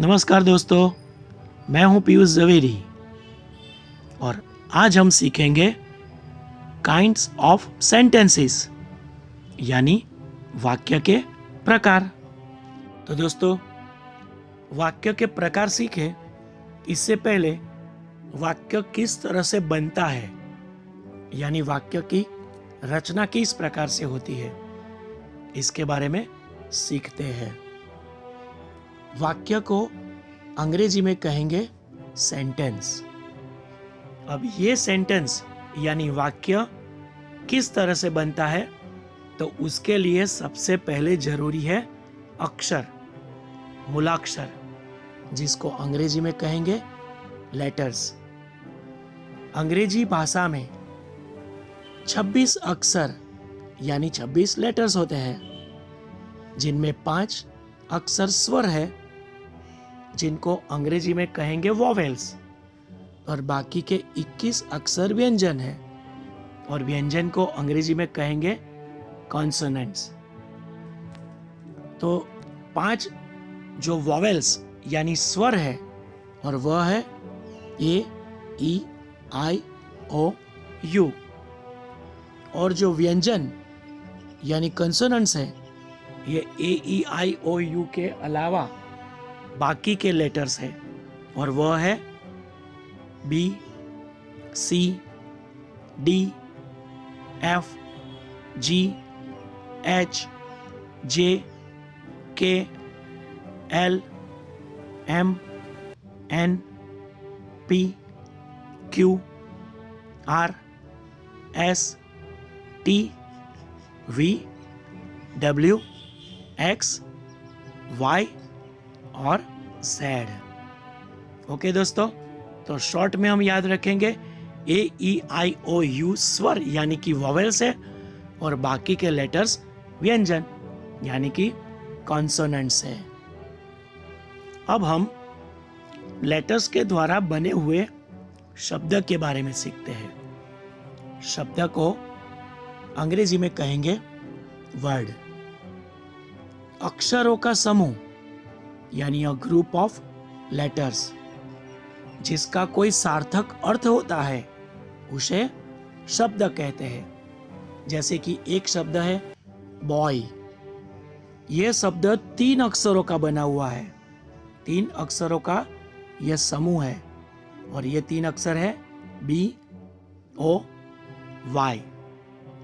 नमस्कार दोस्तों, मैं हूं पीयूष जवेरी और आज हम सीखेंगे काइंड्स ऑफ सेंटेंसेस यानी वाक्य के प्रकार। तो दोस्तों, वाक्य के प्रकार सीखे इससे पहले वाक्य किस तरह से बनता है यानी वाक्य की रचना किस प्रकार से होती है इसके बारे में सीखते हैं। वाक्य को अंग्रेजी में कहेंगे सेंटेंस। अब ये सेंटेंस यानी वाक्य किस तरह से बनता है तो उसके लिए सबसे पहले जरूरी है अक्षर, मूलाक्षर, जिसको अंग्रेजी में कहेंगे लेटर्स। अंग्रेजी भाषा में 26 अक्षर यानी 26 लेटर्स होते हैं, जिनमें 5 अक्षर स्वर है जिनको अंग्रेजी में कहेंगे वॉवेल्स, और बाकी के 21 अक्षर व्यंजन है और व्यंजन को अंग्रेजी में कहेंगे कॉन्सोनेंट्स। तो 5 जो वॉवेल्स यानी स्वर है और वह है ए, ई, आई, ओ, यू, और जो व्यंजन यानी कॉन्सोनेंट्स है ये ए, ई, आई, ओ, यू के अलावा बाकी के लेटर्स है और वह है B, C, D, F, G, H, J, K, L, M, N, P, Q, R, S, T, V, W, X, Y और Z। ओके दोस्तों, तो शॉर्ट में हम याद रखेंगे ए, ई, आई, ओ, यू स्वर यानी कि वॉवेल्स है और बाकी के लेटर्स व्यंजन यानी कि कॉन्सोनेंट्स है। अब हम लेटर्स के द्वारा बने हुए शब्द के बारे में सीखते हैं। शब्द को अंग्रेजी में कहेंगे वर्ड। अक्षरों का समूह यानी अ ग्रुप ऑफ लेटर्स जिसका कोई सार्थक अर्थ होता है उसे शब्द कहते हैं। जैसे कि एक शब्द है बॉय। यह शब्द 3 अक्षरों का बना हुआ है। 3 अक्षरों का यह समूह है और ये 3 अक्षर है बी, ओ, वाई,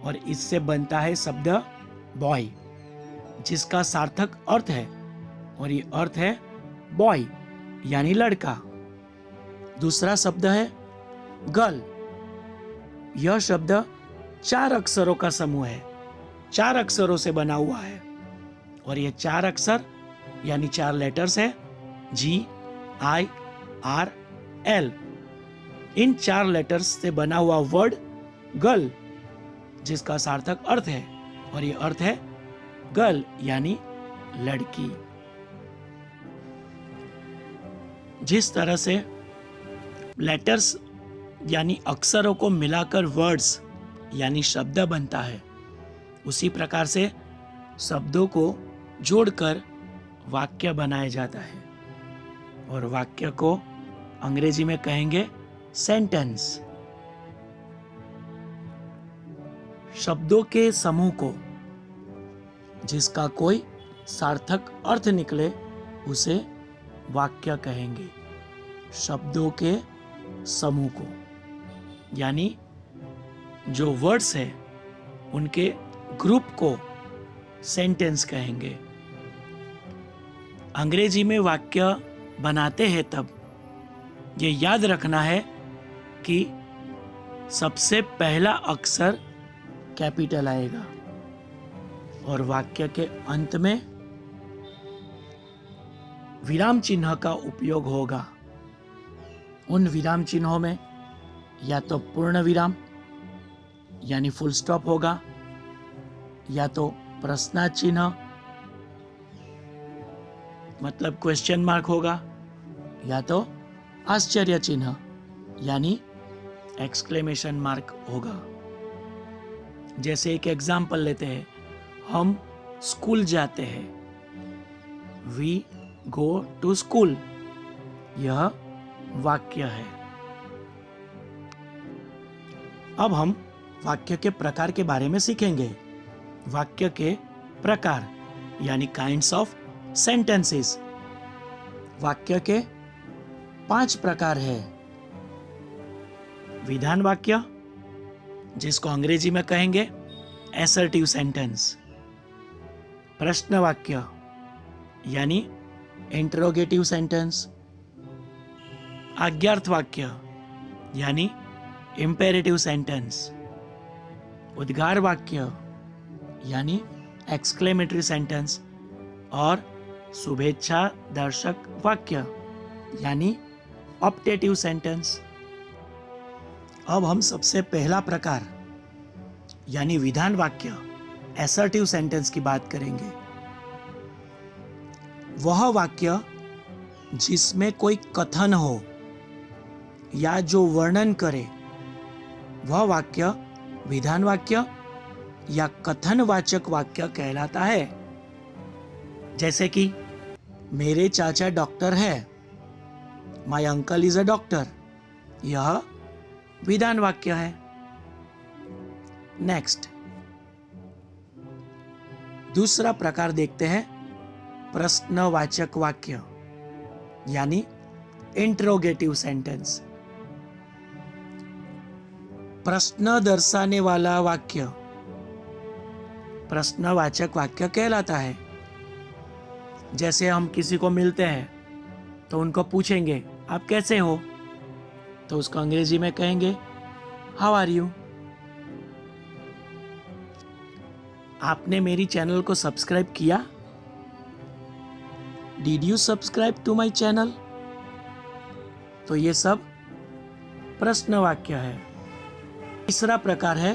और इससे बनता है शब्द बॉय जिसका सार्थक अर्थ है और ये अर्थ है बॉय यानी लड़का। दूसरा शब्द है गर्ल। यह शब्द 4 अक्षरों का समूह है, 4 अक्षरों से बना हुआ है और ये 4 अक्षर यानी 4 लेटर्स है जी, आई, आर, एल। इन 4 लेटर्स से बना हुआ वर्ड गर्ल जिसका सार्थक अर्थ है और ये अर्थ है गर्ल यानी लड़की। जिस तरह से लेटर्स यानी अक्षरों को मिलाकर वर्ड्स यानी शब्द बनता है, उसी प्रकार से शब्दों को जोड़कर वाक्य बनाया जाता है और वाक्य को अंग्रेजी में कहेंगे सेंटेंस। शब्दों के समूह को जिसका कोई सार्थक अर्थ निकले उसे वाक्य कहेंगे। शब्दों के समूह को यानी जो वर्ड्स है उनके ग्रुप को सेंटेंस कहेंगे। अंग्रेजी में वाक्य बनाते हैं तब ये याद रखना है कि सबसे पहला अक्षर कैपिटल आएगा और वाक्य के अंत में विराम चिन्ह का उपयोग होगा। उन विराम चिन्हों में या तो पूर्ण विराम यानी फुल स्टॉप होगा, या तो प्रश्नार्थ चिन्ह मतलब क्वेश्चन मार्क होगा, या तो आश्चर्य चिन्ह यानी एक्सक्लेमेशन मार्क होगा। जैसे एक एग्जाम्पल लेते हैं, हम स्कूल जाते हैं, वी गो टू स्कूल। यह वाक्य है। अब हम वाक्य के प्रकार के बारे में सीखेंगे। वाक्य के प्रकार यानी काइंड्स ऑफ सेंटेंसेस। वाक्य के 5 प्रकार है। विधान वाक्य, जिसको अंग्रेजी में कहेंगे असर्टिव सेंटेंस। प्रश्न वाक्य यानी इंटरोगेटिव सेंटेंस। आज्ञार्थ वाक्य यानी इंपेरेटिव सेंटेंस। उद्गार वाक्य यानी एक्सक्लेमेटरी सेंटेंस। और शुभेच्छा दर्शक वाक्य यानी ऑप्टेटिव सेंटेंस। अब हम सबसे पहला प्रकार यानी विधान वाक्य असर्टिव सेंटेंस की बात करेंगे। वह वाक्य जिसमें कोई कथन हो या जो वर्णन करे, वह वाक्य विधान वाक्य या कथनवाचक वाक्य कहलाता है। जैसे कि मेरे चाचा डॉक्टर है, my uncle is a doctor, यह विधान वाक्य है। नेक्स्ट, दूसरा प्रकार देखते हैं प्रश्नवाचक वाक्य यानी इंट्रोगेटिव सेंटेंस। प्रश्न दर्शाने वाला वाक्य प्रश्नवाचक वाक्य कहलाता है। जैसे हम किसी को मिलते हैं तो उनको पूछेंगे आप कैसे हो, तो उसको अंग्रेजी में कहेंगे हाउ आर यू। आपने मेरी चैनल को सब्सक्राइब किया? Did you subscribe to my channel? तो ये सब प्रश्न वाक्य है। तीसरा प्रकार है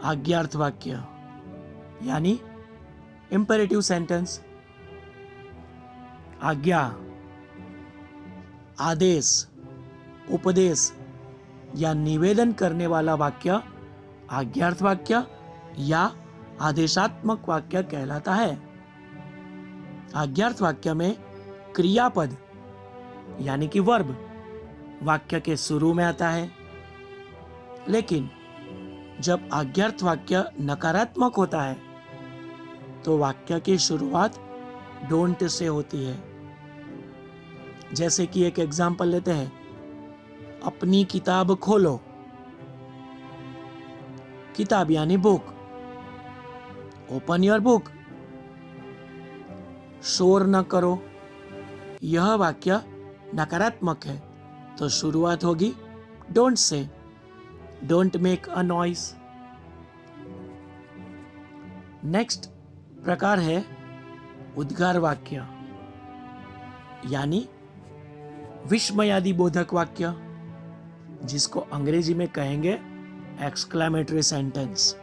आज्ञार्थ वाक्य यानी इंपेरेटिव सेंटेंस। आज्ञा, आदेश, उपदेश या निवेदन करने वाला वाक्य आज्ञार्थ वाक्य या आदेशात्मक वाक्य कहलाता है। आज्ञार्थ वाक्य में क्रियापद यानी कि वर्ब वाक्य के शुरू में आता है, लेकिन जब आज्ञार्थ वाक्य नकारात्मक होता है तो वाक्य की शुरुआत डोंट से होती है। जैसे कि एक एग्जाम्पल लेते हैं, अपनी किताब खोलो। किताब यानी बुक, ओपन योर बुक। शोर न करो, यह वाक्य नकारात्मक है तो शुरुआत होगी don't say. Don't make a noise. Next प्रकार है उद्गार वाक्य यानी विस्मयादि बोधक वाक्य, जिसको अंग्रेजी में कहेंगे एक्सक्लेमेटरी सेंटेंस।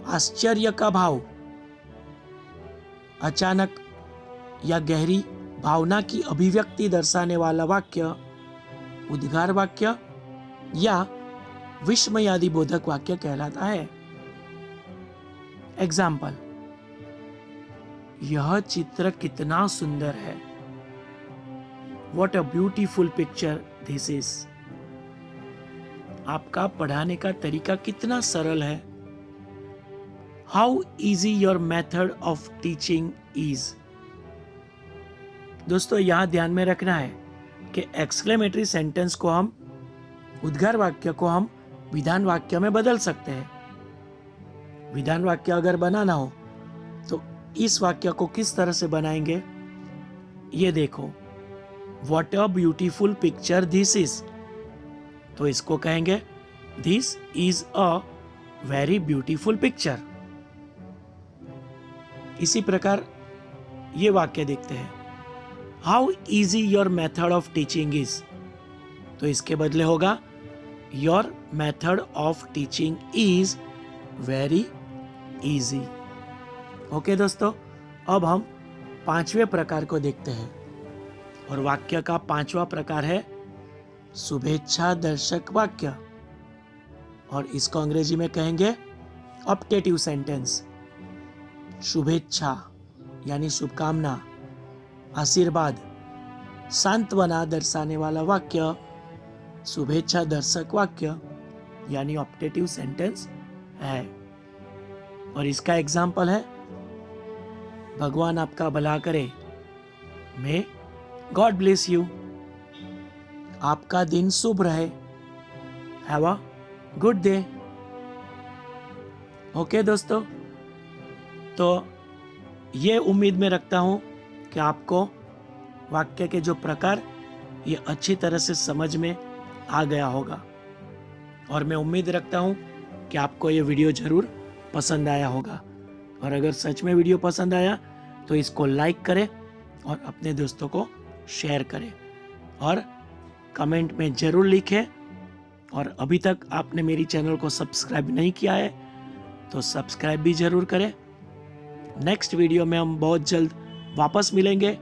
आश्चर्य का भाव, अचानक या गहरी भावना की अभिव्यक्ति दर्शाने वाला वाक्य उद्गार वाक्य या विस्मयादि बोधक वाक्य कहलाता है। एग्जाम्पल, यह चित्र कितना सुंदर है। What a beautiful picture this is. आपका पढ़ाने का तरीका कितना सरल है। How easy your method of teaching is. दोस्तों यहां ध्यान में रखना है कि एक्सक्लेमेटरी सेंटेंस को हम उद्गार वाक्य को हम विधान वाक्य में बदल सकते हैं। विधान वाक्य अगर बनाना हो तो इस वाक्य को किस तरह से बनाएंगे, ये देखो, What a beautiful picture this is. तो इसको कहेंगे This is a very beautiful picture. इसी प्रकार ये वाक्य देखते हैं, How easy your method of teaching is. तो इसके बदले होगा Your method of teaching is very easy. Okay दोस्तों, अब हम 5वें प्रकार को देखते हैं और वाक्य का 5वां प्रकार है शुभेच्छा दर्शक वाक्य, और इसको अंग्रेजी में कहेंगे ऑप्टेटिव सेंटेंस। शुभेच्छा यानी शुभकामना, आशीर्वाद सांत्वना दर्शाने वाला वाक्य, शुभेच्छा दर्शक वाक्य यानी ऑप्टेटिव सेंटेंस है। और इसका एग्जाम्पल है भगवान आपका भला करे, मे गॉड ब्लेस यू। आपका दिन शुभ रहे, have a good day. Okay दोस्तों, तो ये उम्मीद में रखता हूं कि आपको वाक्य के जो प्रकार ये अच्छी तरह से समझ में आ गया होगा। और मैं उम्मीद रखता हूं कि आपको ये वीडियो जरूर पसंद आया होगा। और अगर सच में वीडियो पसंद आया तो इसको लाइक करें और अपने दोस्तों को शेयर करें और कमेंट में जरूर लिखें। और अभी तक आपने मेरी चैनल को सब्सक्राइब नहीं किया है तो सब्सक्राइब भी जरूर करें। नेक्स्ट वीडियो में हम बहुत जल्द वापस मिलेंगे।